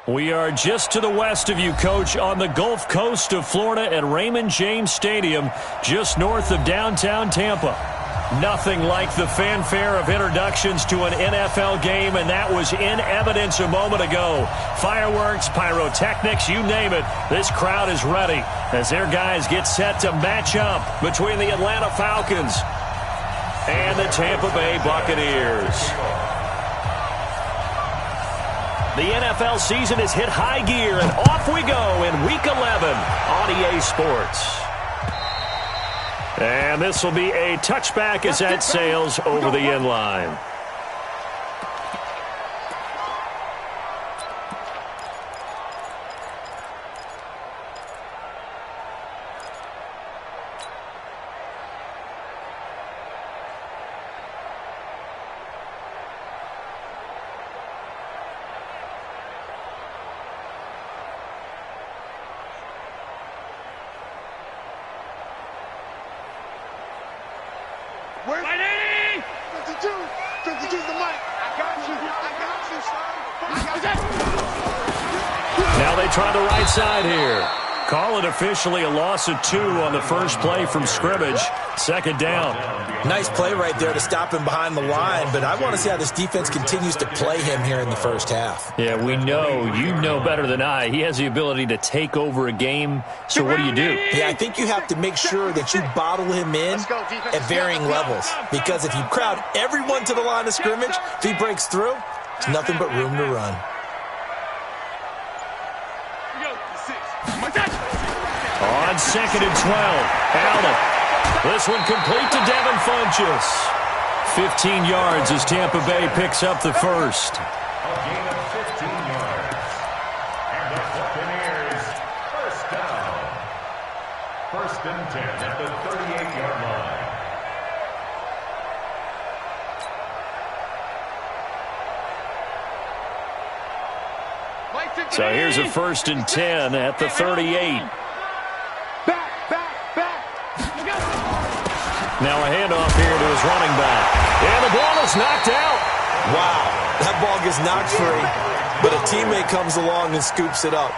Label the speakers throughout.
Speaker 1: We are just to the west of you, Coach, on the Gulf Coast of Florida at Raymond James Stadium, just north of downtown Tampa. Nothing like the fanfare of introductions to an NFL game, and that was in evidence a moment ago. Fireworks, pyrotechnics, you name it. This crowd is ready as their guys get set to match up between the Atlanta Falcons and the Tampa Bay Buccaneers. The NFL season has hit high gear, and off we go in Week 11 on EA Sports. And this will be a touchback as that sails over the end line. Now they try the right side here. Call it officially a loss of 2 on the first play from scrimmage. Second down.
Speaker 2: Nice play right there to stop him behind the line, but I want to see how this defense continues to play him here in the first half.
Speaker 1: Yeah, we know. You know better than I. He has the ability to take over a game. So what do you do?
Speaker 2: Yeah, I think you have to make sure that you bottle him in at varying levels, because if you crowd everyone to the line of scrimmage, if he breaks through, it's nothing but room to run.
Speaker 1: On 2nd and 12, Allen. This one complete to Devin Funchess. 15 yards as Tampa Bay picks up the first.
Speaker 3: A gain of 15 yards. And the Buccaneers, first down. 1st and 10 at the 38-yard line.
Speaker 1: So here's a 1st and 10 at the 38. Now a handoff here to his running back. And the ball is knocked out.
Speaker 2: Wow, that ball gets knocked free, but a teammate comes along and scoops it up.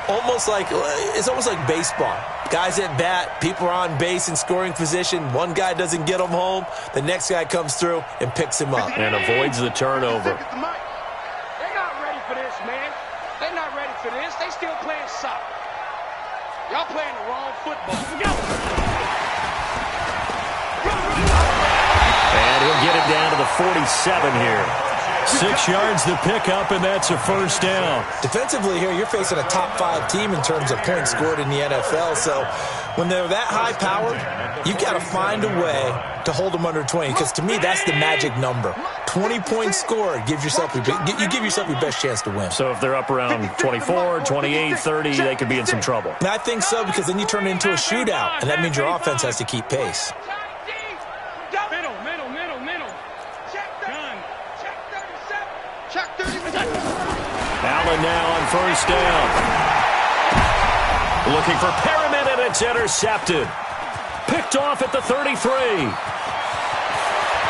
Speaker 2: It's almost like baseball. Guys at bat, people are on base in scoring position. One guy doesn't get him home. The next guy comes through and picks him up.
Speaker 1: And avoids the turnover.
Speaker 4: They're not ready for this, man. They're not ready for this. They still playing soccer. Y'all playing the wrong football. Go!
Speaker 1: And he'll get it down to the 47 here. 6 yards the pickup, and that's a first down.
Speaker 2: Defensively here, you're facing a top-5 team in terms of points scored in the NFL. So when they're that high-powered, you've got to find a way to hold them under 20. Because to me, that's the magic number. 20 points scored gives yourself you give yourself your best chance to win.
Speaker 1: So if they're up around 24, 28, 30, they could be in some trouble.
Speaker 2: And I think so, because then you turn it into a shootout, and that means your offense has to keep pace.
Speaker 1: Allen now on first down. Looking for Perriman, and it's intercepted. Picked off at the 33.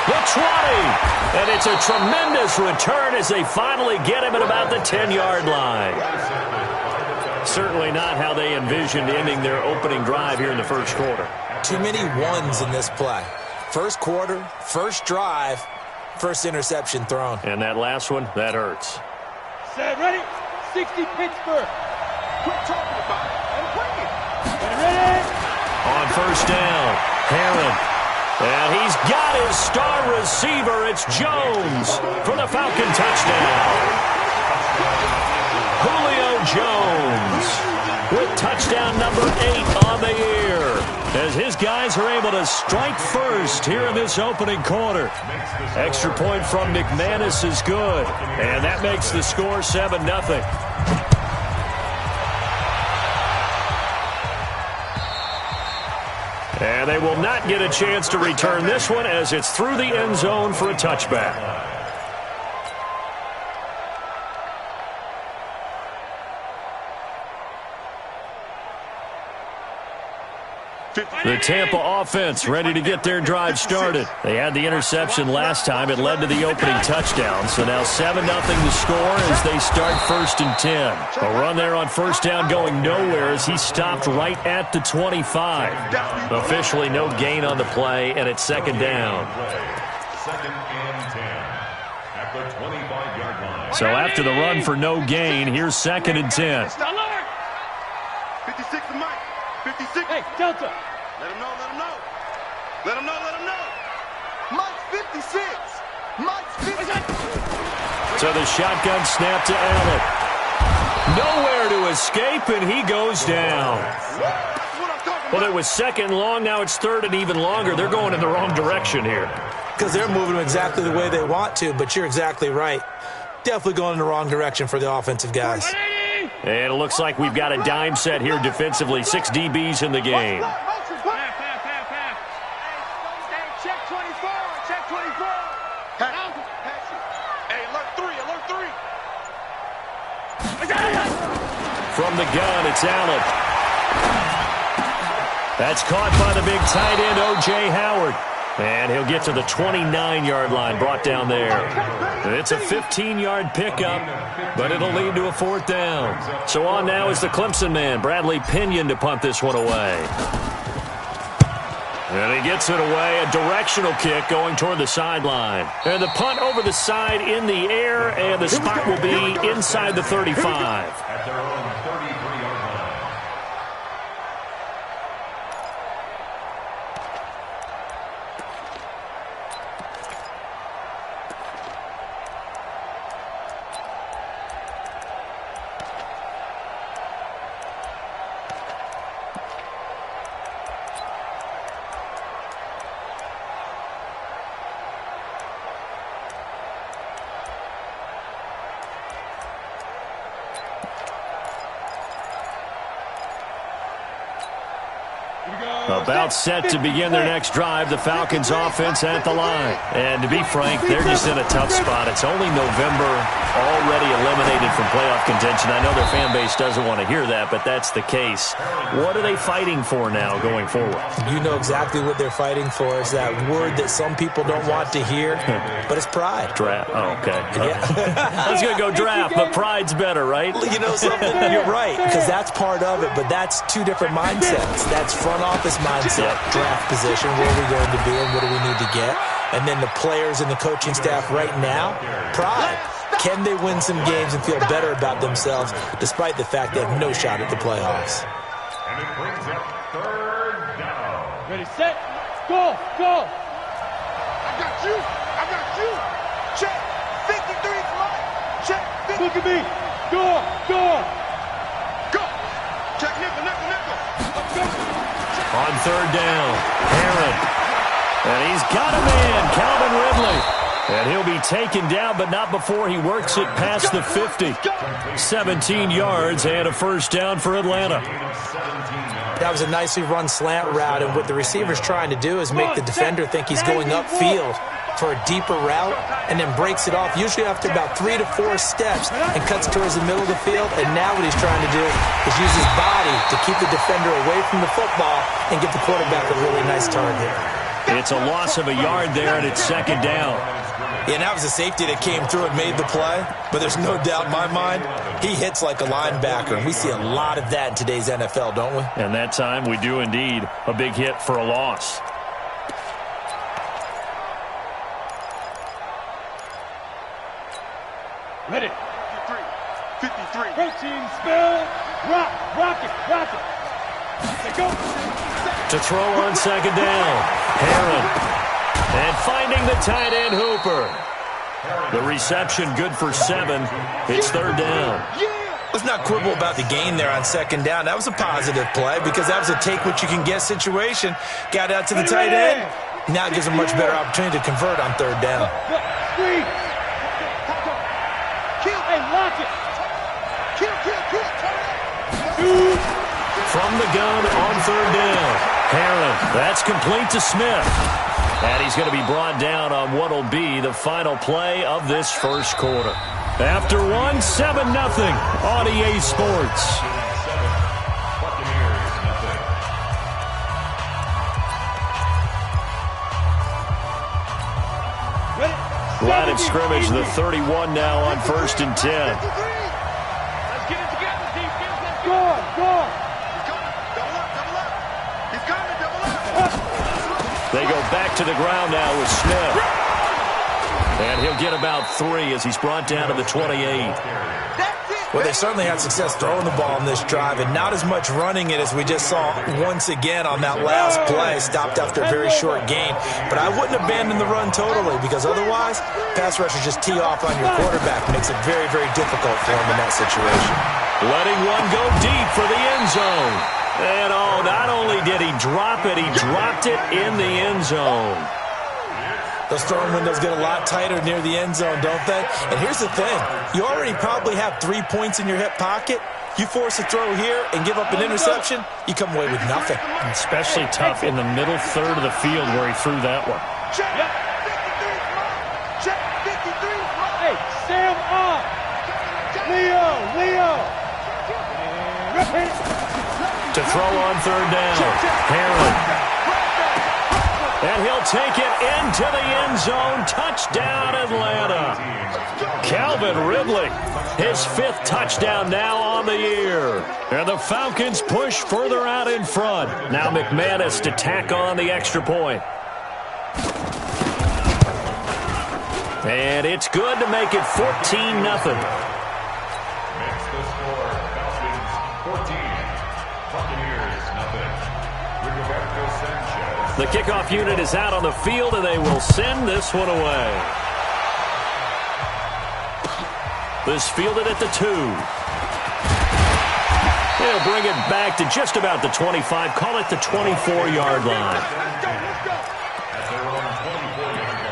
Speaker 1: The 20. And it's a tremendous return as they finally get him at about the 10-yard line. Certainly not how they envisioned ending their opening drive here in the first quarter.
Speaker 2: Too many ones in this play. First quarter, first drive, first interception thrown.
Speaker 1: And that last one, that hurts.
Speaker 4: Set, ready? 60 Pittsburgh. Quit talking about it and bring it. Ready?
Speaker 1: On first down, Herron. And he's got his star receiver. It's Jones for the Falcon touchdown. Julio Jones with touchdown number 8 on the year, as his guys are able to strike first here in this opening quarter. Extra point from McManus is good, and that makes the score 7-0. And they will not get a chance to return this one, as it's through the end zone for a touchback. The Tampa offense ready to get their drive started. They had the interception last time. It led to the opening touchdown. So now 7-0 the score as they start 1st and 10. A run there on first down going nowhere as he stopped right at the 25. Officially no gain on the play, and it's 2nd down.
Speaker 3: 2nd and 10 at the 25-yard line.
Speaker 1: So after the run for no gain, here's 2nd and 10.
Speaker 5: 56 to Mike. 56.
Speaker 4: Hey, Delta.
Speaker 5: Let him know, let him know. Let him know, let him know. Mike's 56. Mike's 56.
Speaker 1: So the shotgun snap to Allen. Nowhere to escape, and he goes down. Well, it was 2nd long. Now it's 3rd and even longer. They're going in the wrong direction here.
Speaker 2: Because they're moving them exactly the way they want to, but you're exactly right. Definitely going in the wrong direction for the offensive guys.
Speaker 1: And it looks like we've got a dime set here defensively. 6 DBs in the game.
Speaker 4: Check 24. Check 24.
Speaker 5: Hey, alert 3, alert 3.
Speaker 1: From the gun, it's Allen. That's caught by the big tight end, O.J. Howard. And he'll get to the 29-yard line, brought down there. It's a 15-yard pickup, but it'll lead to a 4th down. So on now is the Clemson man, Bradley Pinion, to punt this one away. And he gets it away, a directional kick going toward the sideline. And the punt over the side in the air, and the spot will be inside the 35.
Speaker 3: At their own 33-yard line.
Speaker 1: About set to begin their next drive, the Falcons offense at the line. And to be frank, they're just in a tough spot. It's only November, already eliminated from playoff contention. I know their fan base doesn't want to hear that, but that's the case. What are they fighting for now going forward?
Speaker 2: You know exactly what they're fighting for. It's that word that some people don't want to hear, but it's pride.
Speaker 1: Draft. Oh, okay.
Speaker 2: Yeah.
Speaker 1: I was going to go draft, but pride's better, right?
Speaker 2: You know something? You're right, because that's part of it, but that's 2 different mindsets. That's front office mindset, draft position, where are we going to be and what do we need to get? And then the players and the coaching staff right now, pride. Can they win some games and feel better about themselves despite the fact they have no shot at the playoffs?
Speaker 3: And it brings up 3rd down.
Speaker 4: Ready, set, go, go.
Speaker 5: I got you. I got you. Check. 53's Mike. Check. 50.
Speaker 4: Look at me. Go, go.
Speaker 5: Go. Check nickel, nickel, nickel. Let's go.
Speaker 1: On 3rd down, Herron. And he's got a man, Calvin Ridley. And he'll be taken down, but not before he works it past the 50. 17 yards and a 1st down for Atlanta.
Speaker 2: That was a nicely run slant route, and what the receiver's trying to do is make the defender think he's going upfield for a deeper route, and then breaks it off, usually after about 3 to 4 steps, and cuts towards the middle of the field. And now what he's trying to do is use his body to keep the defender away from the football and give the quarterback a really nice target.
Speaker 1: It's a loss of a yard there, and it's 2nd down.
Speaker 2: Yeah, that was a safety that came through and made the play, but there's no doubt in my mind, he hits like a linebacker, and we see a lot of that in today's NFL, don't we?
Speaker 1: And that time we do indeed a big hit for a loss.
Speaker 4: Ready.
Speaker 5: 53.
Speaker 4: Protein spill. Rock it. Let's go.
Speaker 1: To throw on 2nd down, Herron. And finding the tight end, Hooper. The reception good for 7. It's 3rd down.
Speaker 2: Let's not quibble about the gain there on 2nd down. That was a positive play because that was a take-what-you-can-get situation. Got out to the tight end. Now it gives him much better opportunity to convert on 3rd down.
Speaker 4: Hey, lock it.
Speaker 1: From the gun on 3rd down, Herron. That's complete to Smith. And he's going to be brought down on what will be the final play of this 1st quarter. After 7-0 on EA Sports. Line of scrimmage, the 31 now on 1st and 10.
Speaker 4: Let's get it together, defense. Let's go.
Speaker 5: Double up. He's coming, double up.
Speaker 1: They go back to the ground now with Smith. And he'll get about 3 as he's brought down to the 28.
Speaker 2: Well, they certainly had success throwing the ball on this drive, and not as much running it as we just saw once again on that last play. Stopped after a very short gain. But I wouldn't abandon the run totally, because otherwise, pass rushers just tee off on your quarterback. Makes it very, very difficult for him in that situation.
Speaker 1: Letting one go deep for the end zone. And not only did he drop it, he dropped it in the end zone.
Speaker 2: Those throwing windows get a lot tighter near the end zone, don't they? And here's the thing. You already probably have 3 points in your hip pocket. You force a throw here and give up an interception, you come away with nothing.
Speaker 1: Especially tough in the middle third of the field where he threw that one.
Speaker 5: Check 53. Check 53.
Speaker 4: Hey, Sam up. Leo.
Speaker 1: To throw on 3rd down. Herron. And he'll take it into the end zone. Touchdown, Atlanta. Calvin Ridley, his 5th touchdown now on the year. And the Falcons push further out in front. Now McManus to tack on the extra point. And it's good to make it 14-0.
Speaker 3: Makes the score, Falcons 14, Buccaneers nothing. Rigoberto Sanchez.
Speaker 1: The kickoff unit is out on the field, and they will send this one away. This fielded at the 2. They'll bring it back to just about the 25. Call it the 24-yard line.
Speaker 3: At their own 24-yard line.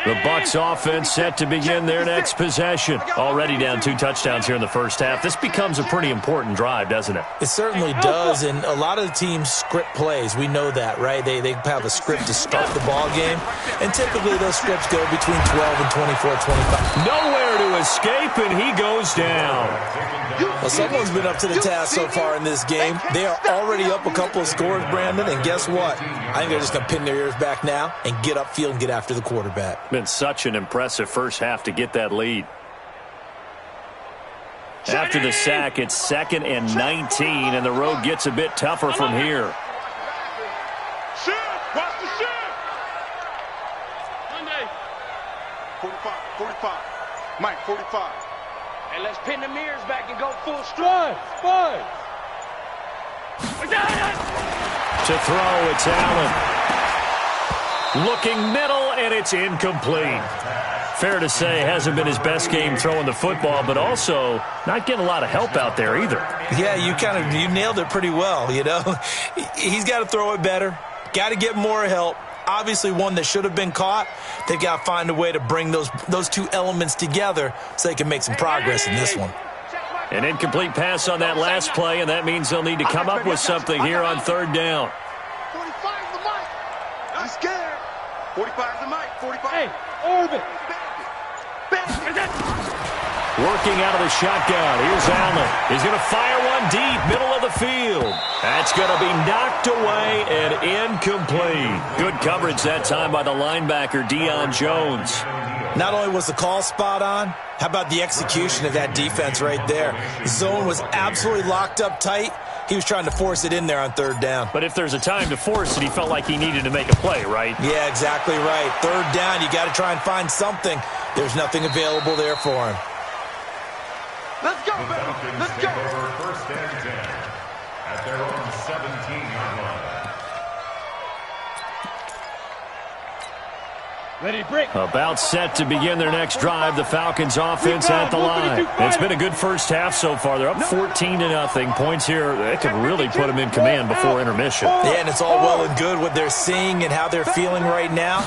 Speaker 1: The Bucs offense set to begin their next possession. Already down 2 touchdowns here in the first half. This becomes a pretty important drive, doesn't it?
Speaker 2: It certainly does, and a lot of the teams script plays. We know that, right? They have a script to start the ball game, and typically those scripts go between 12 and 24, 25.
Speaker 1: Nowhere to escape, and he goes down.
Speaker 2: Well, someone's been up to the task so far in this game. They are already up a couple of scores, Brandon, and guess what? I think they're just going to pin their ears back now and get upfield and get after the quarterback.
Speaker 1: Been such an impressive first half to get that lead. After the sack, it's 2nd and 19, and the road gets a bit tougher from here.
Speaker 5: Shift. Watch the shift.
Speaker 4: Monday.
Speaker 5: 45. Mike, 45.
Speaker 4: Hey, let's pin the mirrors back and go full stride. Five.
Speaker 1: To throw, it's Allen. Looking middle, and it's incomplete. Fair to say, hasn't been his best game throwing the football, but also not getting a lot of help out there either.
Speaker 2: Yeah, you nailed it pretty well, you know. He's got to throw it better. Got to get more help. Obviously one that should have been caught. They've got to find a way to bring those 2 elements together so they can make some progress in this one.
Speaker 1: An incomplete pass on that last play, and that means they'll need to come up with something here on 3rd down.
Speaker 5: 45's the mic. I'm scared. 45's the mic. 45.
Speaker 4: Hey, orbit.
Speaker 1: Working out of the shotgun. Here's Allen. He's going to fire one deep, middle of the field. That's going to be knocked away and incomplete. Good coverage that time by the linebacker, Deion Jones.
Speaker 2: Not only was the call spot on, how about the execution of that defense right there? The zone was absolutely locked up tight. He was trying to force it in there on 3rd down.
Speaker 1: But if there's a time to force it, he felt like he needed to make a play, right?
Speaker 2: Yeah, exactly right. 3rd down, you got to try and find something. There's nothing available there for him.
Speaker 5: Let's go,
Speaker 3: The
Speaker 5: baby.
Speaker 3: Falcons
Speaker 5: Let's
Speaker 3: take
Speaker 5: go.
Speaker 3: over 1st and 10 at their own 17-yard line.
Speaker 4: Ready, break.
Speaker 1: About set to begin their next drive. The Falcons offense at the line. It's been a good first half so far. They're up 14-0. Points here, they could really put them in command before intermission.
Speaker 2: Yeah, and it's all well and good what they're seeing and how they're feeling right now.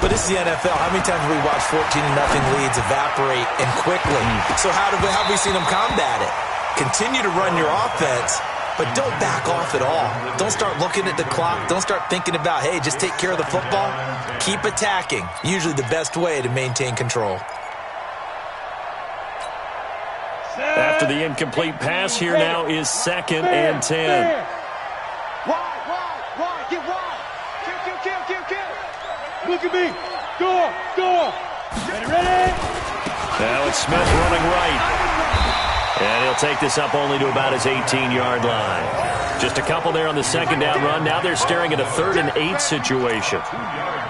Speaker 2: But this is the NFL. How many times have we watched 14-0 leads evaporate and quickly? So how have we seen them combat it? Continue to run your offense, but don't back off at all. Don't start looking at the clock. Don't start thinking about, hey, just take care of the football. Keep attacking. Usually the best way to maintain control.
Speaker 1: After After the incomplete pass, here now is 2nd and 10.
Speaker 4: Wide, get wide. Kill. Look at me. Go. Ready?
Speaker 1: Now it's Smith running right. And he'll take this up only to about his 18-yard line. Just a couple there on the 2nd down run. Now they're staring at a 3rd and 8 situation.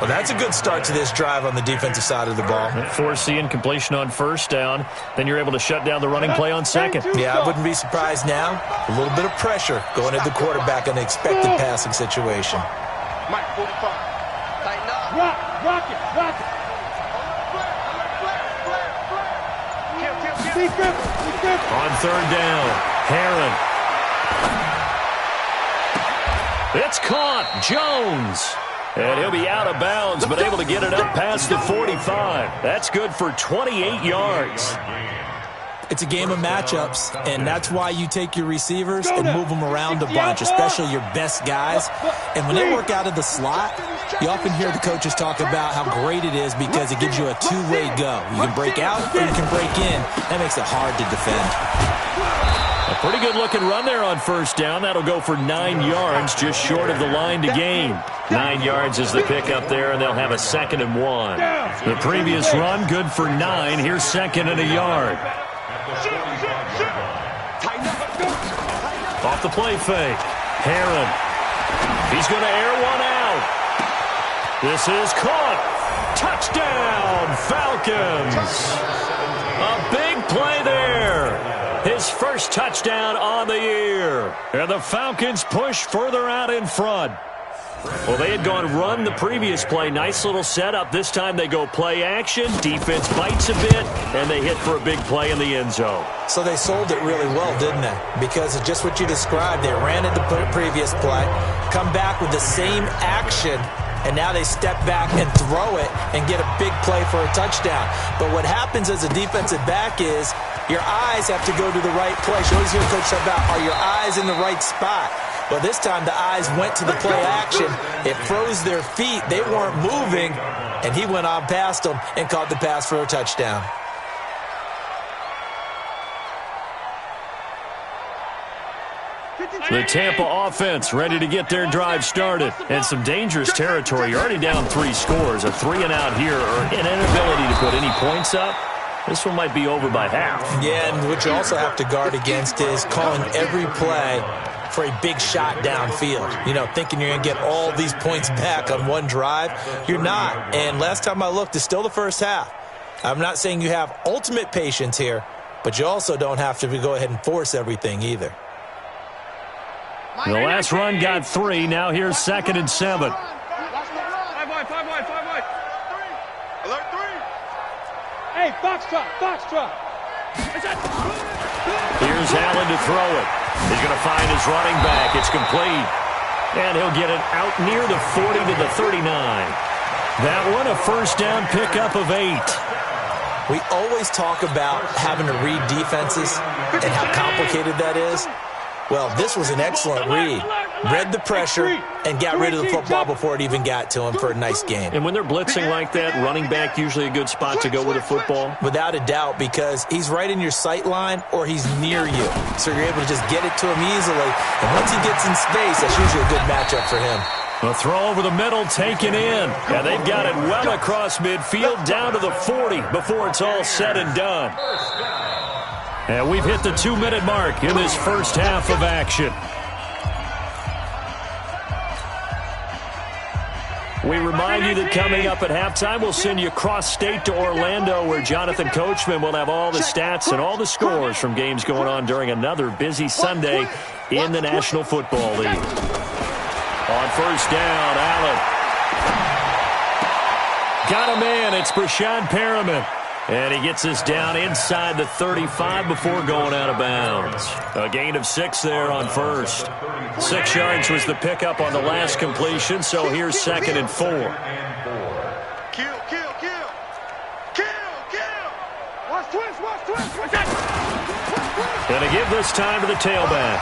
Speaker 2: Well, that's a good start to this drive on the defensive side of the ball.
Speaker 1: Force the incompletion on 1st down. Then you're able to shut down the running play on 2nd.
Speaker 2: Yeah, I wouldn't be surprised now. A little bit of pressure going at the quarterback in the expected passing situation.
Speaker 4: Mike, 45. Tighten up. Rock it.
Speaker 1: On 3rd down, Herron. It's caught. Jones. And he'll be out of bounds, but able to get it up past the 45. That's good for 28 yards.
Speaker 2: It's a game of matchups, and that's why you take your receivers and move them around a bunch, especially your best guys. And when they work out of the slot, you often hear the coaches talk about how great it is because it gives you a two-way go. You can break out or you can break in. That makes it hard to defend.
Speaker 1: A pretty good-looking run there on 1st down. That'll go for 9 yards, just short of the line to gain. 9 yards is the pickup there, and they'll have a 2nd and 1. The previous run, good for 9. Here's 2nd and a yard. Off the play fake. Herron. He's going to air one out. This is caught. Touchdown, Falcons. A big play there. His first touchdown on the year. And the Falcons push further out in front. Well, they had gone run the previous play. Nice little setup. This time they go play action. Defense bites a bit, and they hit for a big play in the end zone.
Speaker 2: So they sold it really well, didn't they? Because of just what you described. They ran it the previous play, come back with the same action, and now they step back and throw it and get a big play for a touchdown. But what happens as a defensive back is your eyes have to go to the right place. You always hear coach talk about, are your eyes in the right spot? Well, this time the eyes went to the play action. It froze their feet. They weren't moving, and he went on past them and caught the pass for a touchdown.
Speaker 1: The Tampa offense ready to get their drive started. And some dangerous territory. You're already down 3 scores. A 3 and out here, or an inability to put any points up. This one might be over by half.
Speaker 2: Yeah, and what you also have to guard against is calling every play for a big shot downfield. You know, thinking you're going to get all these points back on one drive. You're not. And last time I looked, it's still the first half. I'm not saying you have ultimate patience here, but you also don't have to go ahead and force everything either.
Speaker 1: The last run got 3. Now here's 2nd and 7.
Speaker 4: 5 wide. Alert 3. Hey, box drop.
Speaker 1: Here's Allen to throw it. He's going to find his running back. It's complete. And he'll get it out near the 40 to the 39. That one, a 1st down pickup of 8.
Speaker 2: We always talk about having to read defenses and how complicated that is. Well, this was an excellent read. Read the pressure and got rid of the football before it even got to him for a nice gain.
Speaker 1: And when they're blitzing like that, running back usually a good spot to go with a football?
Speaker 2: Without a doubt, because he's right in your sight line or he's near you. So you're able to just get it to him easily. And once he gets in space, that's usually a good matchup for him.
Speaker 1: A throw over the middle taken in. And they've got it well across midfield down to the 40 before it's all said and done. And we've hit the 2-minute mark in this first half of action. We remind you that coming up at halftime, we'll send you cross-state to Orlando, where Jonathan Coachman will have all the stats and all the scores from games going on during another busy Sunday in the National Football League. On 1st down, Allen. Got him in. It's Brashad Perriman. And he gets us down inside the 35 before going out of bounds. A gain of 6 there on 1st. 6 yards was the pickup on the last completion, so here's 2nd and 4.
Speaker 5: Kill.
Speaker 4: Watch twist.
Speaker 1: Going to give this time to the tailback.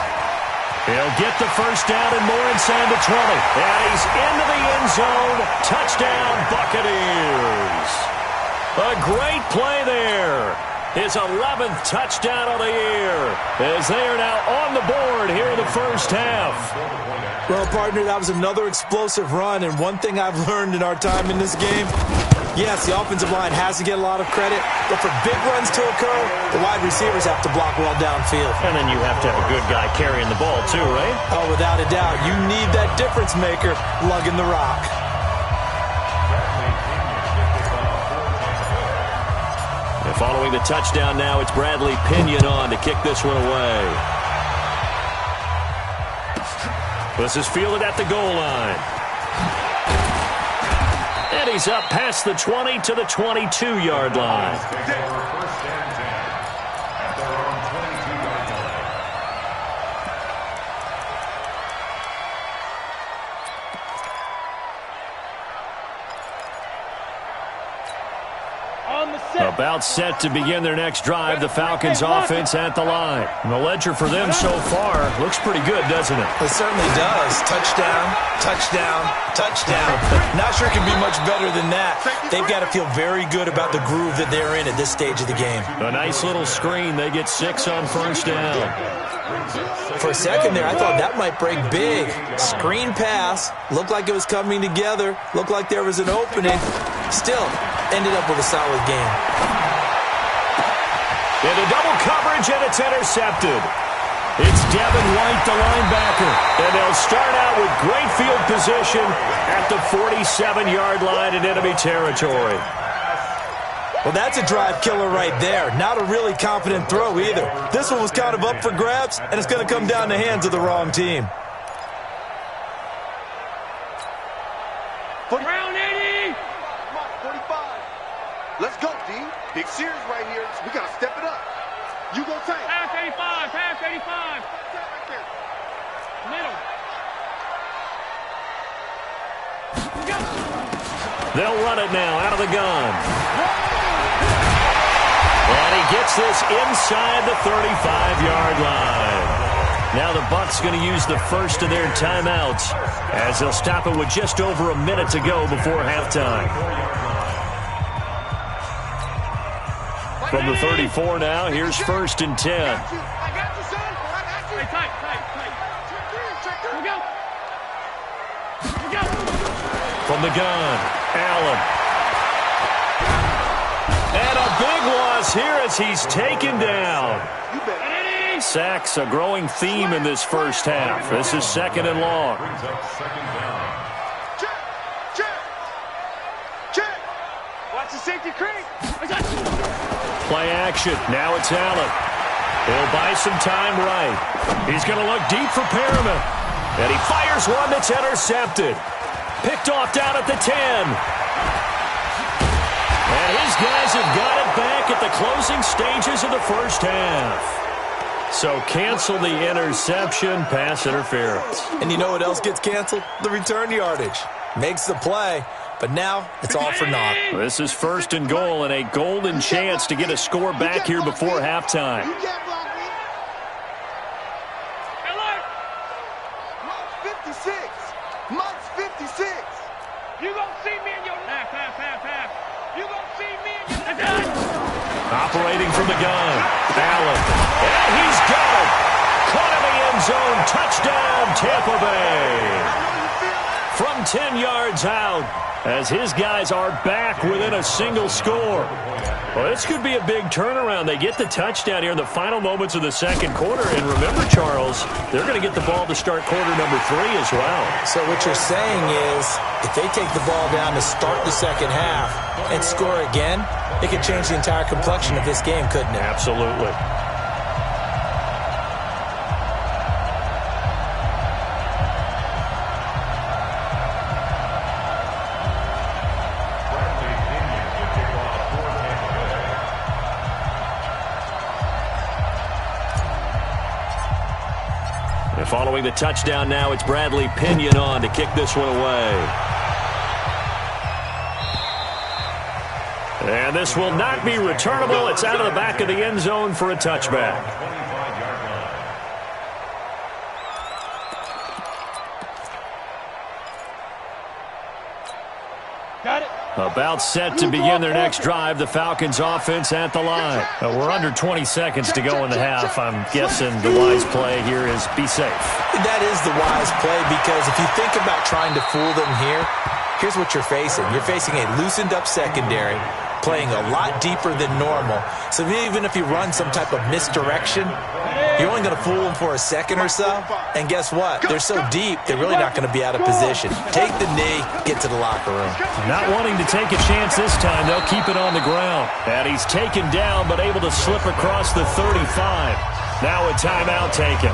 Speaker 1: He'll get the 1st down and more inside the 20. And he's into the end zone. Touchdown, Buccaneers. A great play there. His 11th touchdown of the year, as they are now on the board here in the first half.
Speaker 2: Well, partner, that was another explosive run, and one thing I've learned in our time in this game, yes, the offensive line has to get a lot of credit, but for big runs to occur, the wide receivers have to block well downfield.
Speaker 1: And then you have to have a good guy carrying the ball too, right?
Speaker 2: Oh, without a doubt. You need that difference maker lugging the rock.
Speaker 1: And following the touchdown now, it's Bradley Pinion on to kick this one away. This is fielded at the goal line. And he's up past the 20 to the 22-yard line. About set to begin their next drive, the Falcons offense at the line. And the ledger for them so far looks pretty good, doesn't it?
Speaker 2: It certainly does. Touchdown, touchdown, touchdown. Not sure it can be much better than that. They've got to feel very good about the groove that they're in at this stage of the game.
Speaker 1: A nice little screen. They get 6 on first down.
Speaker 2: For a second there, I thought that might break big. Screen pass. Looked like it was coming together. Looked like there was an opening. Still, ended up with a solid game.
Speaker 1: Into double coverage, and it's intercepted. It's Devin White, the linebacker. And they'll start out with great field position at the 47-yard line in enemy territory.
Speaker 2: Well, that's a drive killer right there. Not a really confident throw either. This one was kind of up for grabs, and it's going to come down the hands of the wrong team.
Speaker 4: Round 80!
Speaker 5: 45. Let's go, D. Big series right here. We got to step it up. You go take.
Speaker 4: Pass 85, pass 85.
Speaker 5: Right there.
Speaker 4: Middle.
Speaker 1: They'll run it now out of the gun. And he gets this inside the 35-yard line. Now the Bucs going to use the first of their timeouts as they'll stop it with just over a minute to go before halftime. From the 34 now, here's 1st and 10.
Speaker 4: I got you, son. I got you. Hey, tight. Here we go. Here we go.
Speaker 1: From the gun, Allen. And a big loss here as he's taken down. Sacks, a growing theme in this first half. This is 2nd and long.
Speaker 5: Check.
Speaker 4: Watch the safety creep.
Speaker 1: Play action. Now it's Allen. He'll buy some time right. He's going to look deep for Perriman. And he fires one that's intercepted. Picked off down at the 10. And his guys have got it back at the closing stages of the first half. So cancel the interception, pass interference.
Speaker 2: And you know what else gets canceled? The return yardage. Makes the play, but now it's all for naught.
Speaker 1: This is 1st and goal and a golden chance to get a score back here before halftime.
Speaker 5: You can't block me.
Speaker 4: Alert.
Speaker 5: Mike's 56. Mike's 56.
Speaker 4: You gonna see me in your pass. You gonna see me in your
Speaker 1: Operating from the gun, Allen. And he's got it. Caught in the end zone. Touchdown, Tampa Bay. From 10 yards out, as his guys are back within a single score. Well, this could be a big turnaround. They get the touchdown here in the final moments of the second quarter. And remember, Charles, they're going to get the ball to start quarter number 3 as well.
Speaker 2: So what you're saying is, if they take the ball down to start the second half and score again, it could change the entire complexion of this game, couldn't it?
Speaker 1: Absolutely. And following the touchdown now, it's Bradley Pinion on to kick this one away. And this will not be returnable. It's out of the back of the end zone for a touchback.
Speaker 4: Got it.
Speaker 1: About set to begin their next drive, the Falcons offense at the line. We're under 20 seconds to go in the half. I'm guessing the wise play here is be safe.
Speaker 2: That is the wise play, because if you think about trying to fool them here, here's what you're facing. You're facing a loosened up secondary, playing a lot deeper than normal. So even if you run some type of misdirection, you're only going to fool them for a second or so. And guess what? They're so deep, they're really not going to be out of position. Take the knee, get to the locker room.
Speaker 1: Not wanting to take a chance this time, they'll keep it on the ground. And he's taken down, but able to slip across the 35. Now a timeout taken.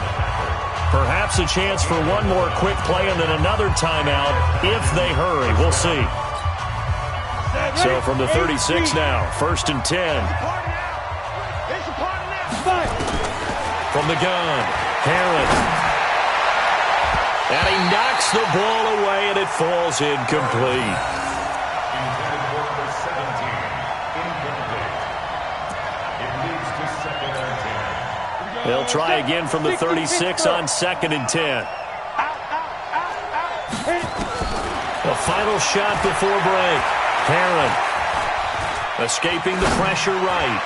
Speaker 1: Perhaps a chance for one more quick play and then another timeout if they hurry. We'll see. So from the 36 now, 1st and 10. From the gun, Herron. And he knocks the ball away, and it falls incomplete.
Speaker 3: Intended for 17. Incomplete. It leads to 2nd and 10.
Speaker 1: They'll try again from the 36 on 2nd and 10. The final shot before break. Herron escaping the pressure right.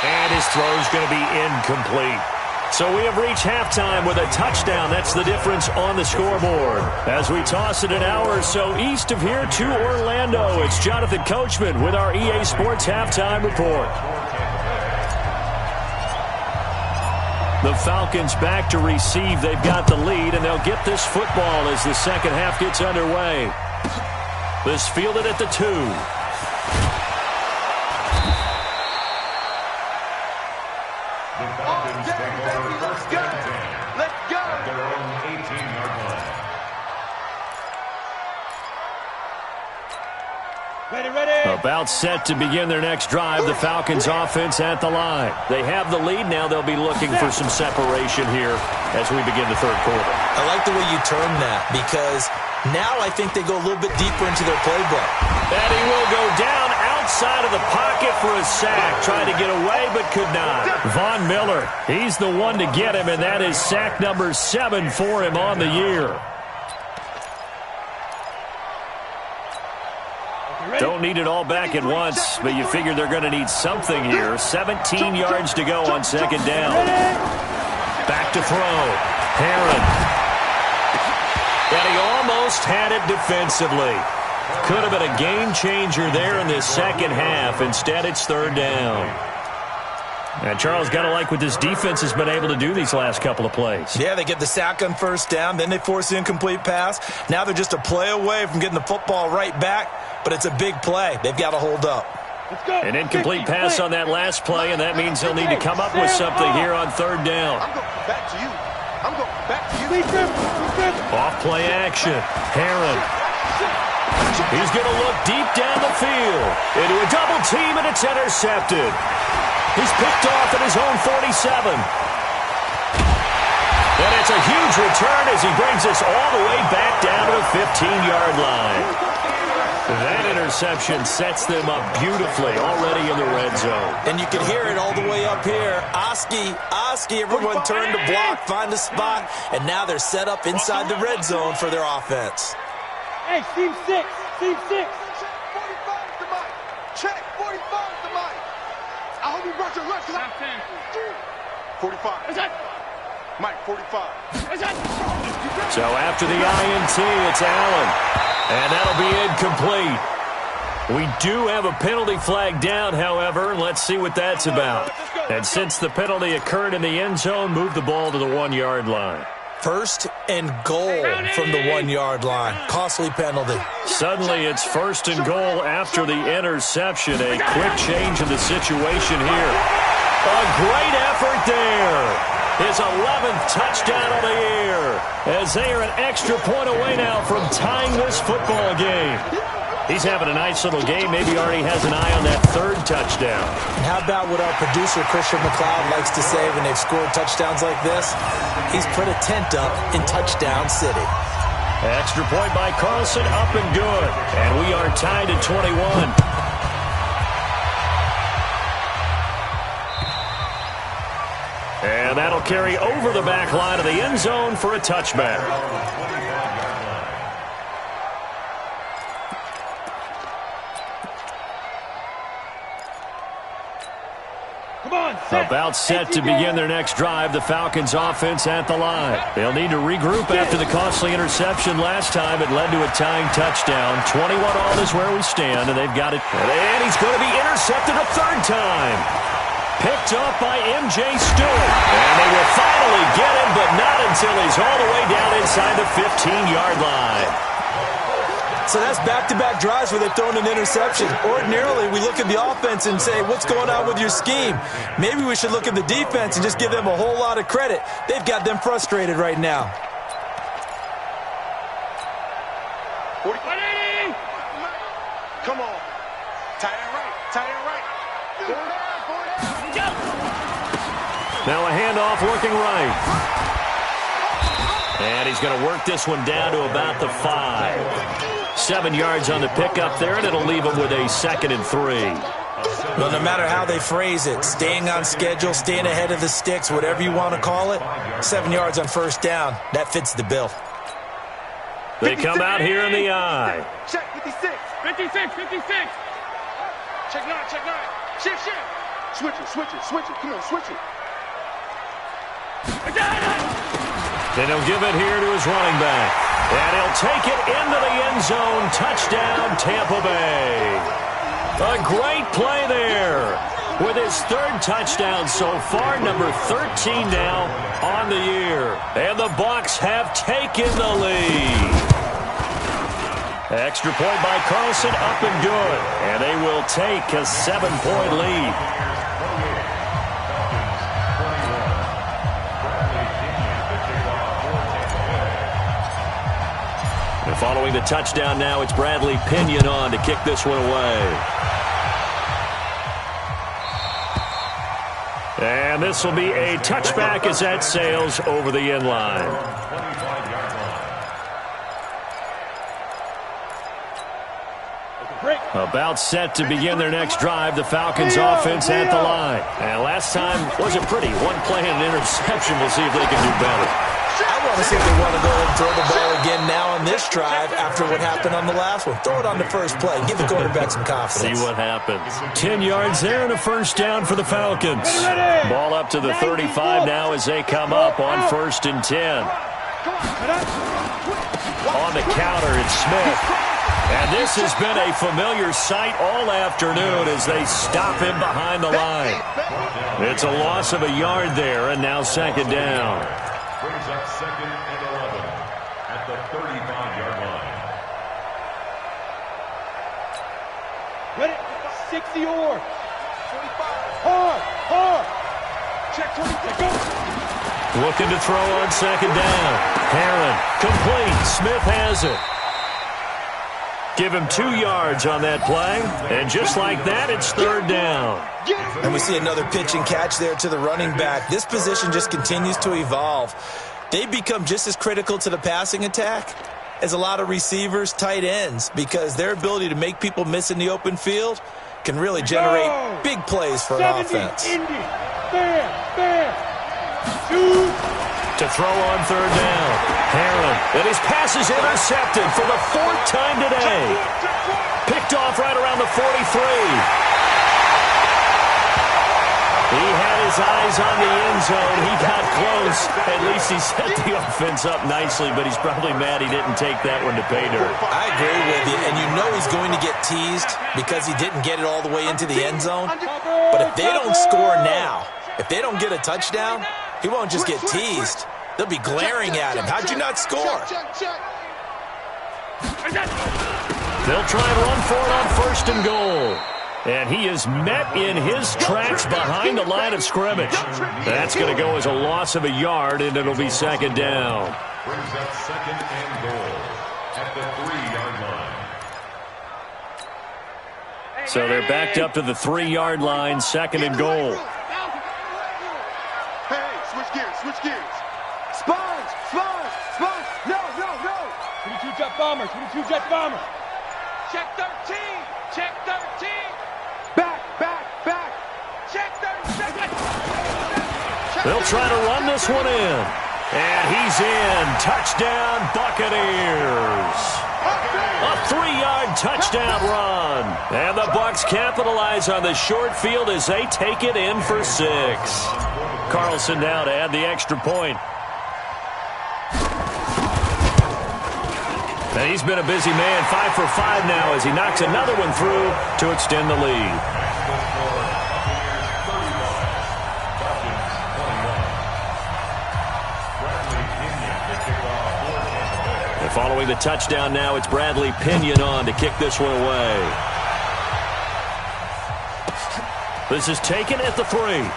Speaker 1: And his throw's going to be incomplete. So we have reached halftime with a touchdown. That's the difference on the scoreboard. As we toss it an hour or so east of here to Orlando, it's Jonathan Coachman with our EA Sports Halftime Report. The Falcons back to receive. They've got the lead, and they'll get this football as the second half gets underway. This fielded at the 2.
Speaker 3: The Falcons take over 1st and 10.
Speaker 5: Let's go.
Speaker 3: At their own 18-yard line.
Speaker 4: Ready.
Speaker 1: About set to begin their next drive, the Falcons offense at the line. They have the lead now. They'll be looking for some separation here as we begin the third quarter.
Speaker 2: I like the way you term that, because now I think they go a little bit deeper into their playbook.
Speaker 1: And he will go down outside of the pocket for a sack. Tried to get away, but could not. Von Miller, he's the one to get him, and that is sack number 7 for him on the year. Don't need it all back at once, but you figure they're going to need something here. 17 yards to go on 2nd down. Back to throw. Herron. And he almost had it defensively. Could have been a game changer there in this second half. Instead, it's 3rd down. And Charles, got to like what this defense has been able to do these last couple of plays.
Speaker 2: Yeah, they get the sack on 1st down, then they force the incomplete pass. Now they're just a play away from getting the football right back, but it's a big play. They've got to hold up.
Speaker 1: An incomplete pass on that last play, and that means they'll need to come up with something here on 3rd down.
Speaker 5: I'm going back to you. I'm going back to you.
Speaker 1: Off play action. Herron. He's going to look deep down the field into a double team, and it's intercepted. He's picked off at his own 47. And it's a huge return as he brings us all the way back down to the 15-yard line. That interception sets them up beautifully already in the red zone.
Speaker 2: And you can hear it all the way up here. Oski, everyone turned to block, find a spot, and now they're set up inside the red zone for their offense.
Speaker 4: Hey, team 6. Team 6.
Speaker 5: Check 45 to Mike. Check 45 to Mike. I hope you brought your lunch. 45.
Speaker 4: Is that?
Speaker 5: Mike, 45.
Speaker 4: Is that?
Speaker 1: So after the INT, it's Allen. And that'll be incomplete. We do have a penalty flag down, however, and let's see what that's about. And since the penalty occurred in the end zone, move the ball to the 1-yard line.
Speaker 2: 1st and goal from the 1-yard line. Costly penalty.
Speaker 1: Suddenly it's 1st and goal after the interception. A quick change in the situation here. A great effort there. His 11th touchdown of the year, as they are an extra point away now from tying this football game. He's having a nice little game. Maybe already has an eye on that 3rd touchdown.
Speaker 2: And how about what our producer, Christian McLeod, likes to say when they've scored touchdowns like this? He's put a tent up in Touchdown City.
Speaker 1: Extra point by Carlson, up and good. And we are tied at 21. And that'll carry over the back line of the end zone for a touchback. About set to begin their next drive, the Falcons offense at the line. They'll need to regroup after the costly interception last time. It led to a tying touchdown. 21 all is where we stand, and they've got it. And he's going to be intercepted a third time. Picked up by M.J. Stewart. And they will finally get him, but not until he's all the way down inside the 15-yard line.
Speaker 2: So that's back-to-back drives where they've thrown an interception. Ordinarily, we look at the offense and say, what's going on with your scheme? Maybe we should look at the defense and just give them a whole lot of credit. They've got them frustrated right now.
Speaker 4: 180!
Speaker 5: Come on. Tight end right. Tight end right. Forward down.
Speaker 1: Now a handoff working right. And he's going to work this one down to about the 5. 7 yards on the pickup there, and it'll leave him with a 2nd and 3.
Speaker 2: Well, no matter how they phrase it, staying on schedule, staying ahead of the sticks, whatever you want to call it, 7 yards on first down, that fits the bill.
Speaker 1: They come out here in the eye.
Speaker 5: Check 56.
Speaker 4: 56, 56. Check 9, check 9. Shift, shift.
Speaker 5: Switch it, switch it, switch it. Come on, switch it.
Speaker 1: Then he'll give it here to his running back. And he'll take it into the end zone. Touchdown, Tampa Bay. A great play there. With his 3rd touchdown so far, number 13 now on the year. And the Bucs have taken the lead. Extra point by Carlson, up and good. And they will take a 7-point lead. And following the touchdown now, it's Bradley Pinion on to kick this one away. And this will be a touchback as that sails over the end line. About set to begin their next drive, the Falcons offense at the line. And last time wasn't pretty. One play and an interception. We'll see if they can do better.
Speaker 2: I want to see if they want to go ahead and throw the ball again now on this drive after what happened on the last one. Throw it on the first play. Give the quarterback some confidence.
Speaker 1: See what happens. 10 yards there and a first down for the Falcons. Ball up to the 35 now as they come up on 1st and 10. On the counter, it's Smith. And this has been a familiar sight all afternoon as they stop him behind the line. It's a loss of a yard there, and now 2nd down.
Speaker 3: Brings up 2nd and 11 at the 35-yard line.
Speaker 4: Ready? 60 or 25. Hard, hard. Check 20. Go.
Speaker 1: Looking to throw on 2nd down. Herron, complete. Smith has it. Give him 2 yards on that play. And just like that, it's 3rd down.
Speaker 2: And we see another pitch and catch there to the running back. This position just continues to evolve. They become just as critical to the passing attack as a lot of receivers, tight ends, because their ability to make people miss in the open field can really generate big plays for an offense.
Speaker 1: To throw on 3rd down. Herron. And his pass is intercepted for the 4th time today. Picked off right around the 43. He had his eyes on the end zone. He got close. At least he set the offense up nicely, but he's probably mad he didn't take that one to pay dirt.
Speaker 2: I agree with you, and you know he's going to get teased because he didn't get it all the way into the end zone. But if they don't score now, if they don't get a touchdown, he won't just get teased. They'll be glaring at him. How'd you not score?
Speaker 1: They'll try and run for it on 1st and goal. And he is met in his tracks behind the line of scrimmage. That's going to go as a loss of a yard, and it'll be 2nd down.
Speaker 3: Brings up 2nd and goal at the 3-yard line.
Speaker 1: So they're backed up to the 3-yard line, 2nd and goal.
Speaker 5: Hey, switch gears, switch gears. Sponge, sponge, sponge. No, no, no.
Speaker 4: 22 jet bombers, 22 jet bombers. Check 13. Check 13.
Speaker 5: Back, back, back.
Speaker 4: Check 37.
Speaker 1: They'll try to run this one in. And he's in. Touchdown, Buccaneers. A 3 30-yard touchdown run. And the Bucs capitalize on the short field as they take it in for 6. Carlson now to add the extra point. And he's been a busy man, 5 for 5 now as he knocks another one through to extend the lead. And following the touchdown now, it's Bradley Pinion on to kick this one away. This is taken at the 3.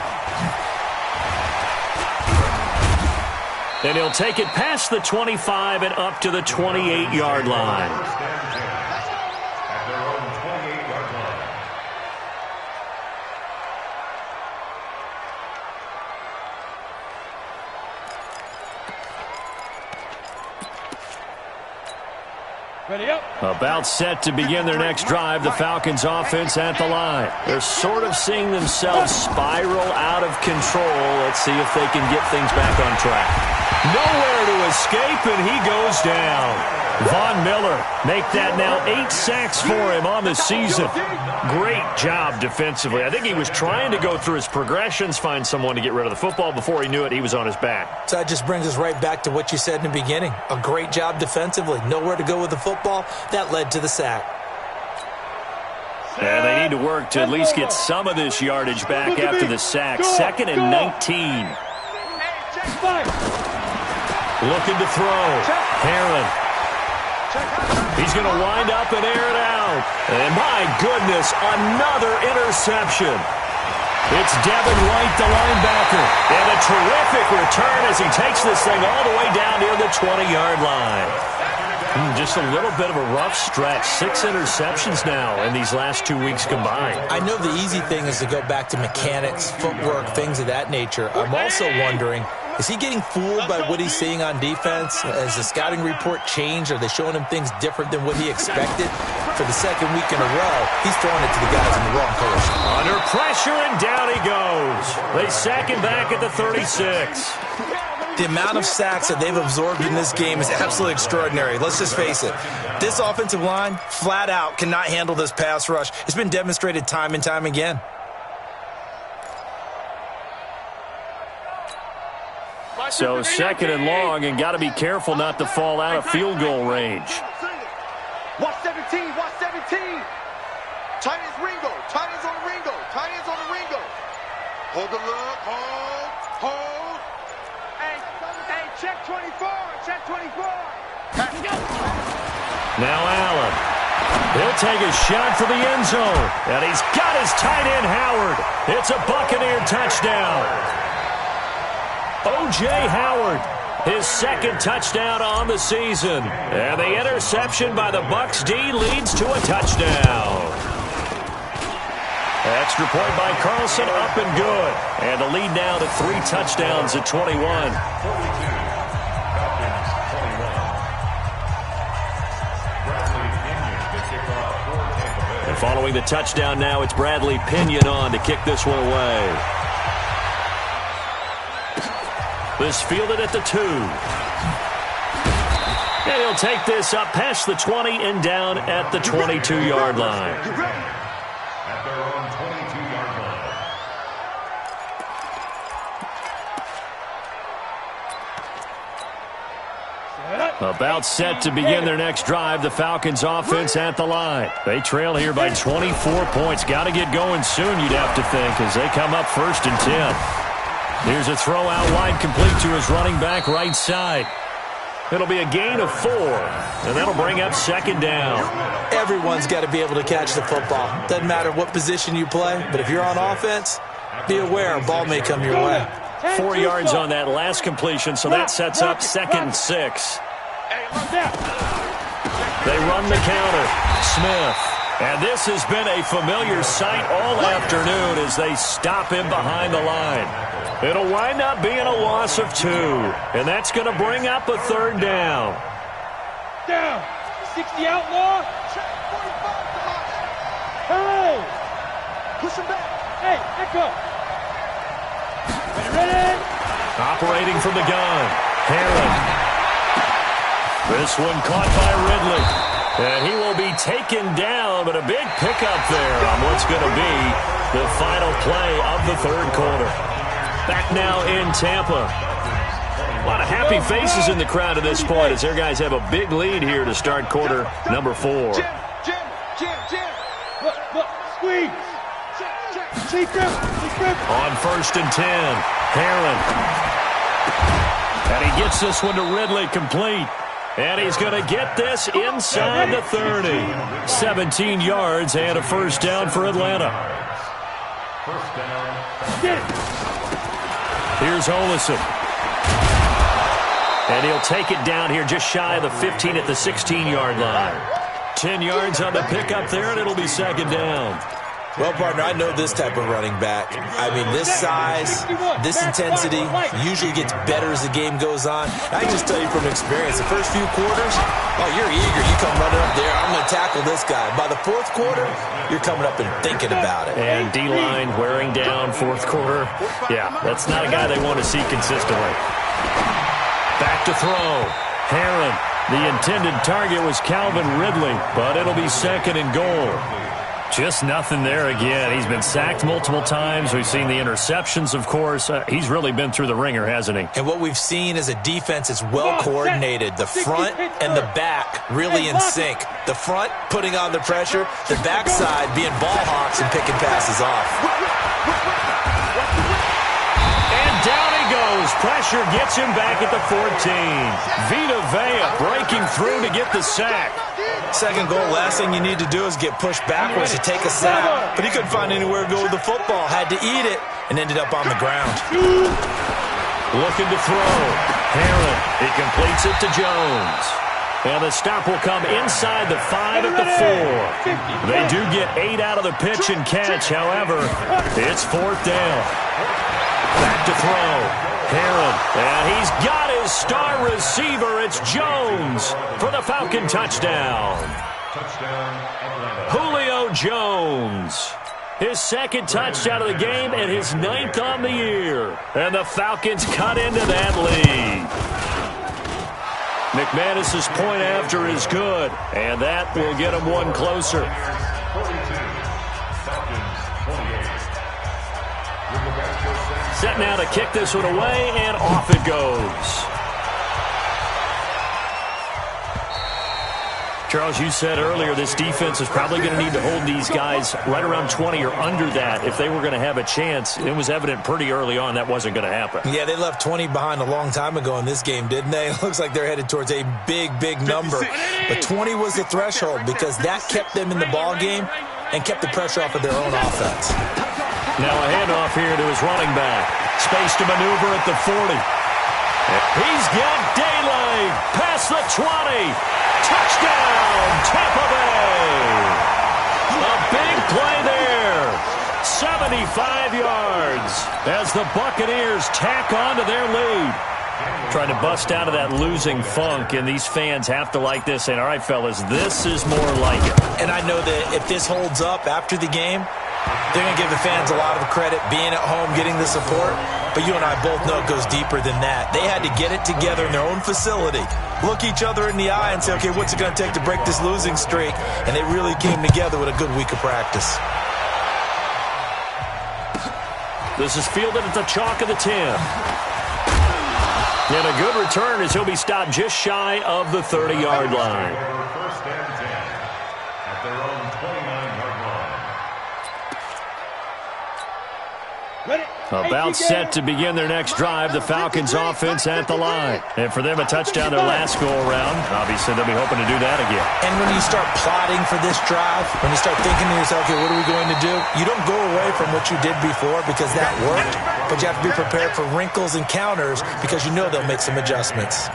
Speaker 1: And he'll take it past the 25 and up to the 28-yard line.
Speaker 3: At their own 28-yard line.
Speaker 4: Ready up.
Speaker 1: About set to begin their next drive, the Falcons offense at the line. They're sort of seeing themselves spiral out of control. Let's see if they can get things back on track. Nowhere to escape, and he goes down. Von Miller make that now 8 sacks for him on the season. Great job defensively. I think he was trying to go through his progressions, find someone to get rid of the football. Before he knew it, he was on his back.
Speaker 2: So that just brings us right back to what you said in the beginning. A great job defensively. Nowhere to go with the football. That led to the sack.
Speaker 1: And they need to work to at least get some of this yardage back after the sack. 2nd and 19. Looking to throw. Heron. He's going to wind up and air it out. And my goodness, another interception. It's Devin White, the linebacker. And a terrific return as he takes this thing all the way down near the 20-yard line. Just a little bit of a rough stretch. 6 interceptions now in these last 2 weeks combined.
Speaker 2: I know the easy thing is to go back to mechanics, footwork, things of that nature. I'm also wondering, is he getting fooled by what he's seeing on defense? Has the scouting report changed? Are they showing him things different than what he expected? For the second week in a row, he's throwing it to the guys in the wrong colors.
Speaker 1: Under pressure, and down he goes. They sack him back at the 36.
Speaker 2: The amount of sacks that they've absorbed in this game is absolutely extraordinary. Let's just face it. This offensive line, flat out, cannot handle this pass rush. It's been demonstrated time and time again.
Speaker 1: So 2nd and long, and got to be careful not to fall out of field goal range.
Speaker 5: Watch 17, watch 17. Tight ends Ringo, tight ends on the Ringo, tight ends on the Ringo. Hold the look, hold.
Speaker 4: Hey, check 24, check 24.
Speaker 1: Now Allen. He'll take a shot for the end zone. And he's got his tight end Howard. It's a Buccaneer touchdown. O.J. Howard, his 2nd touchdown on the season. And the interception by the Bucs D leads to a touchdown. Extra point by Carlson, up and good. And the lead now to 3 touchdowns at 21.
Speaker 3: 42. Falcons 21. Bradley Pinion to kick off for Tampa Bay.
Speaker 1: And following the touchdown now, it's Bradley Pinion on to kick this one away. This fielded at the 2. And he'll take this up past the 20 and down at the 22-yard line.
Speaker 3: At their own 22-yard line.
Speaker 1: About set to begin their next drive, the Falcons offense at the line. They trail here by 24 points. Got to get going soon, you'd have to think, as they come up 1st and 10. Here's a throw out wide, complete to his running back right side. It'll be a gain of 4, and that'll bring up 2nd down.
Speaker 2: Everyone's got to be able to catch the football. Doesn't matter what position you play, but if you're on offense, be aware a ball may come your way.
Speaker 1: 4 yards on that last completion, so that sets up 2nd and 6. They run the counter. Smith. And this has been a familiar sight all afternoon as they stop him behind the line. It'll wind up being a loss of 2, and that's going to bring up a 3rd down.
Speaker 4: Down. 60 outlaw. Hey.
Speaker 5: Push him back.
Speaker 4: Hey, echo. Ready.
Speaker 1: Operating from the gun. Heron. This one caught by Ridley. And he will be taken down, but a big pickup there on what's going to be the final play of the third quarter. Back now in Tampa. A lot of happy faces in the crowd at this point as their guys have a big lead here to start quarter number 4.
Speaker 4: Jim. Look, squeeze.
Speaker 1: On 1st and 10, Herron. And he gets this one to Ridley complete. And he's going to get this inside the 30. 17 yards and a first down for Atlanta.
Speaker 3: First down.
Speaker 1: Here's Olison. And he'll take it down here just shy of the 15 at the 16-yard line. 10 yards on the pickup there, and it'll be second down.
Speaker 2: Well, partner, I know this type of running back. I mean, this size, this intensity usually gets better as the game goes on. I can just tell you from experience, the first few quarters, oh, you're eager. You come running up there, I'm going to tackle this guy. By the fourth quarter, you're coming up and thinking about it.
Speaker 1: And D-line wearing down fourth quarter. Yeah, that's not a guy they want to see consistently. Back to throw. Herron. The intended target was Calvin Ridley, but it'll be second and goal. Just nothing there again. He's been sacked multiple times. We've seen the interceptions, of course. He's really been through the ringer, hasn't he?
Speaker 2: And what we've seen is a defense that's well coordinated. The front and the back really in sync. The front putting on the pressure, the backside being ball hawks and picking passes off.
Speaker 1: And down he goes. Pressure gets him back at the 14. Vita Vea breaking through to get the sack.
Speaker 2: Second goal, last thing you need to do is get pushed backwards to take a sack. But he couldn't find anywhere to go with the football. Had to eat it and ended up on the ground.
Speaker 1: Looking to throw. Herron. He completes it to Jones. And the stop will come inside the 5 at the 4. They do get 8 out of the pitch and catch. However, it's fourth down. Back to throw. Herron, and he's got his star receiver. It's Jones for the Falcon touchdown.
Speaker 3: Touchdown, Atlanta.
Speaker 1: Julio Jones. His second touchdown of the game and his 9th on the year. And the Falcons cut into that lead. McManus's point after is good, and that will get him one closer.
Speaker 3: 42. Falcons 28.
Speaker 1: Set now to kick this one away, and off it goes. Charles, you said earlier this defense is probably going to need to hold these guys right around 20 or under that if they were going to have a chance. It was evident pretty early on that wasn't going to happen.
Speaker 2: Yeah, they left 20 behind a long time ago in this game, didn't they? It looks like they're headed towards a big number. But 20 was the threshold because that kept them in the ball game and kept the pressure off of their own offense.
Speaker 1: Now a handoff here to his running back. Space to maneuver at the 40. He's got daylight past the 20. Touchdown, Tampa Bay. A big play there. 75 yards as the Buccaneers tack on to their lead. Trying to bust out of that losing funk, and these fans have to like this. And all right, fellas, this is more like it.
Speaker 2: And I know that if this holds up after the game, they're going to give the fans a lot of credit being at home, getting the support. But you and I both know it goes deeper than that. They had to get it together in their own facility, look each other in the eye and say, okay, what's it going to take to break this losing streak? And they really came together with a good week of practice.
Speaker 1: This is fielded at the chalk of the 10. And a good return as he'll be stopped just shy of the 30-yard line.
Speaker 3: First and 10 at their own 29-yard line.
Speaker 1: About set to begin their next drive, the Falcons offense at the line. And for them, a touchdown their last go-around. Obviously, they'll be hoping to do that again.
Speaker 2: And when you start plotting for this drive, when you start thinking to yourself, okay, what are we going to do? You don't go away from what you did before because that worked, but you have to be prepared for wrinkles and counters because you know they'll make some adjustments.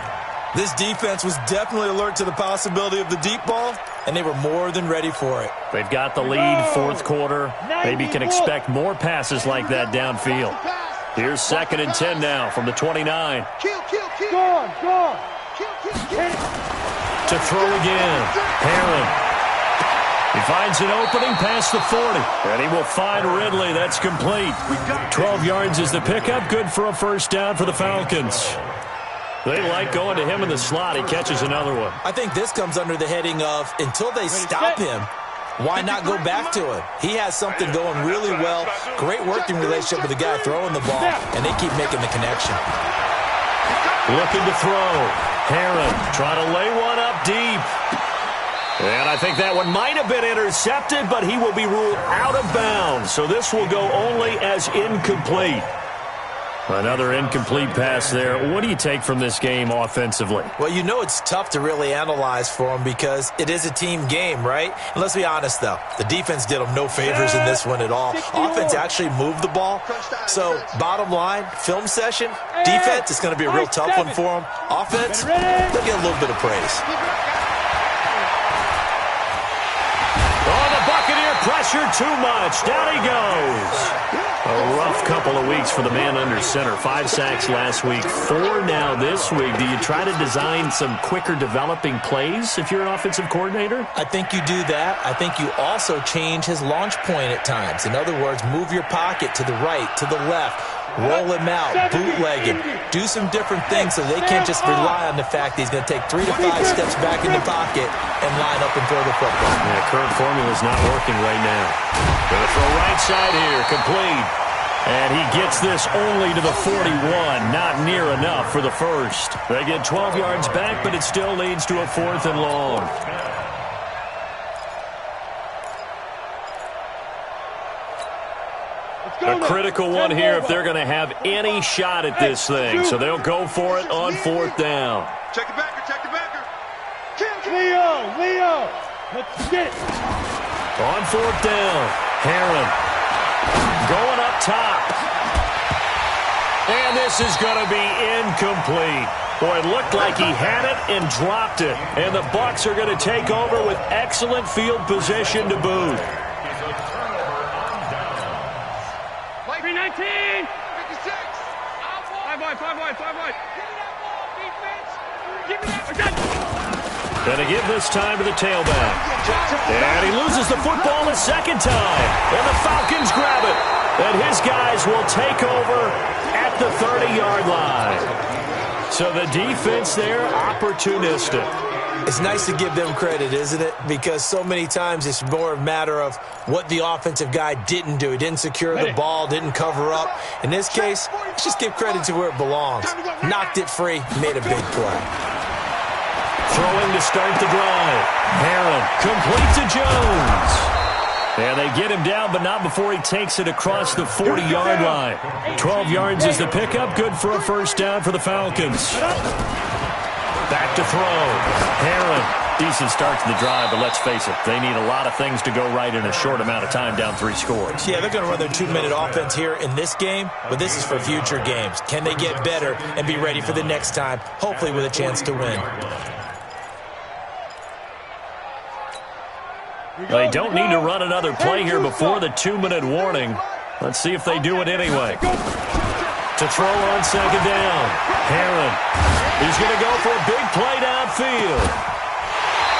Speaker 2: This defense was definitely alert to the possibility of the deep ball, and they were more than ready for it.
Speaker 1: They've got the lead, fourth quarter. Maybe can expect more passes like that downfield. Here's second and 10 now from the 29.
Speaker 4: Go on.
Speaker 1: To throw again. Herron. He finds an opening past the 40. And he will find Ridley. That's complete. 12 yards is the pickup. Good for a first down for the Falcons. They like going to him in the slot. He catches another one.
Speaker 2: I think this comes under the heading of until they stop him, why not go back to him? He has something going really well. Great working relationship with the guy throwing the ball, and they keep making the connection.
Speaker 1: Looking to throw. Heron trying to lay one up deep. And I think that one might have been intercepted, but he will be ruled out of bounds. So this will go only as incomplete. Another incomplete pass there. What do you take from this game offensively?
Speaker 2: Well, you know it's tough to really analyze for them because it is a team game, right? And let's be honest, though. The defense did them no favors in this one at all. Offense actually moved the ball. So, bottom line, film session, defense is going to be a real tough one for them. Offense, they'll get a little bit of praise.
Speaker 1: Oh, the Buccaneer pressure too much. Down he goes. A rough couple of weeks for the man under center. 5 sacks last week, 4 now this week. Do you try to design some quicker developing plays if you're an offensive coordinator?
Speaker 2: I think you do that. I think you also change his launch point at times. In other words, move your pocket to the right, to the left, roll him out, bootleg him, do some different things so they can't just rely on the fact that he's going to take 3 to 5 steps back in the pocket and line up and throw the football.
Speaker 1: Yeah, current formula is not working right now. Going to throw right side here, complete. And he gets this only to the 41, not near enough for the first. They get 12 yards back, but it still leads to a 4th and long. A critical one here if they're going to have any shot at this thing. So they'll go for it on 4th down.
Speaker 5: Check the backer, check the backer.
Speaker 6: Leo, let's get it.
Speaker 1: On 4th down, Heron going up top. And this is going to be incomplete. Boy, it looked like he had it and dropped it. And the Bucs are going to take over with excellent field position to boot.
Speaker 6: 319.
Speaker 4: 56.
Speaker 6: 5 wide.
Speaker 4: Give me that ball, defense. Give me that.
Speaker 1: Going to give this time to the tailback. And he loses the football a second time. And the Falcons grab it. And his guys will take over at the 30-yard line. So the defense there, opportunistic.
Speaker 2: It's nice to give them credit, isn't it? Because so many times it's more a matter of what the offensive guy didn't do. He didn't secure the ball, didn't cover up. In this case, let's just give credit to where it belongs. Knocked it free, made a big play.
Speaker 1: Throwing to start the drive. Heron complete to Jones. And they get him down, but not before he takes it across the 40-yard line. 12 yards is the pickup. Good for a first down for the Falcons. Back to throw. Heron. Decent start to the drive, but let's face it, they need a lot of things to go right in a short amount of time, down 3 scores.
Speaker 2: Yeah, they're going to run their 2-minute offense here in this game, but this is for future games. Can they get better and be ready for the next time, hopefully with a chance to win?
Speaker 1: They don't need to run another play here before the 2-minute warning. Let's see if they do it anyway. To throw on second down. Heron. He's going to go for a big play downfield.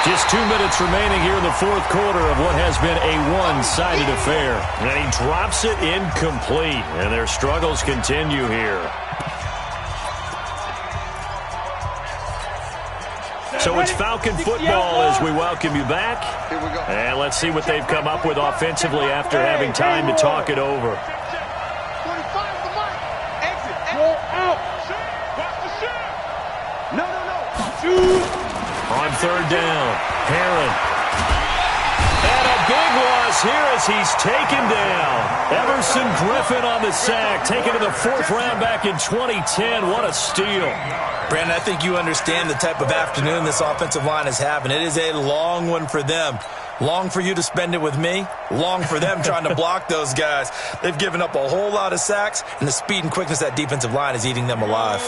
Speaker 1: Just 2 minutes remaining here in the 4th quarter of what has been a one-sided affair. And he drops it incomplete. And their struggles continue here. So it's Falcon football as we welcome you back. And let's see what they've come up with offensively after having time to talk it over.
Speaker 4: 45 the mark. Exit.
Speaker 6: Roll out.
Speaker 4: No.
Speaker 6: Shoot.
Speaker 1: On 3rd down, Heron. And a big loss here as he's taken down. Everson Griffin on the sack, taken to the 4th round back in 2010. What a steal.
Speaker 2: Brandon, I think you understand the type of afternoon this offensive line is having. It is a long one for them. Long for you to spend it with me. Long for them trying to block those guys. They've given up a whole lot of sacks, and the speed and quickness of that defensive line is eating them alive.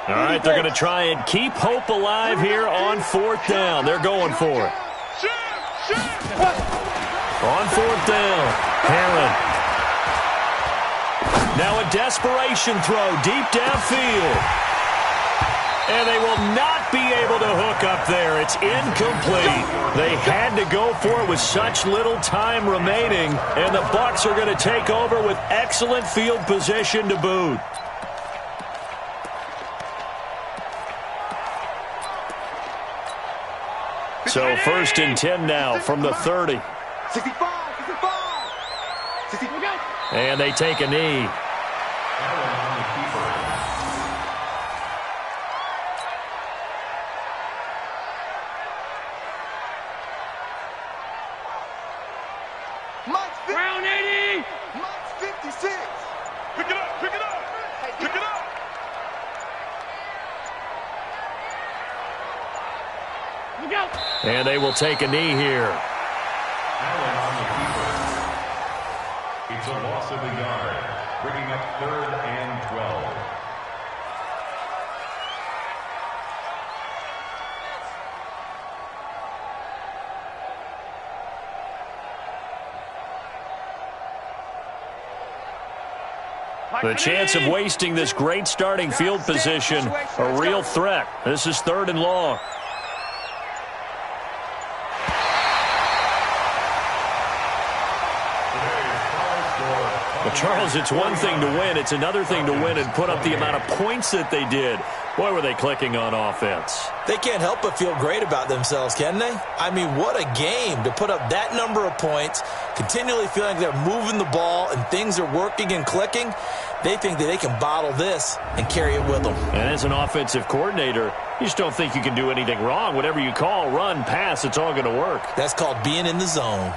Speaker 1: All right, they're going to try and keep hope alive here on 4th down. They're going for it. On 4th down, Heron. Now a desperation throw deep downfield. And they will not be able to hook up there. It's incomplete. They had to go for it with such little time remaining. And the Bucs are going to take over with excellent field position to boot. So 1st and 10 now from the 30.
Speaker 5: 65.
Speaker 1: And they take a knee.
Speaker 6: Round 80.
Speaker 5: Mike's 56. Pick it up. Pick it up. Pick it up.
Speaker 6: Look out.
Speaker 1: And they will take a knee here.
Speaker 3: Allen on the keeper. It's a loss of a yard, bringing up 3rd and 12.
Speaker 1: The chance of wasting this great starting field position, a real threat. This is 3rd and long. Well, Charles, it's one thing to win. It's another thing to win and put up the amount of points that they did. Boy, were they clicking on offense.
Speaker 2: They can't help but feel great about themselves, can they? I mean, what a game to put up that number of points, continually feeling they're moving the ball and things are working and clicking. They think that they can bottle this and carry it with them.
Speaker 1: And as an offensive coordinator, you just don't think you can do anything wrong. Whatever you call, run, pass, it's all going to work.
Speaker 2: That's called being in the zone.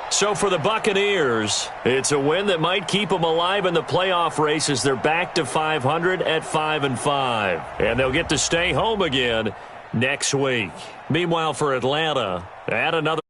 Speaker 1: So for the Buccaneers, it's a win that might keep them alive in the playoff race as they're back to 500 at 5-5. And they'll get to stay home again next week. Meanwhile, for Atlanta, add another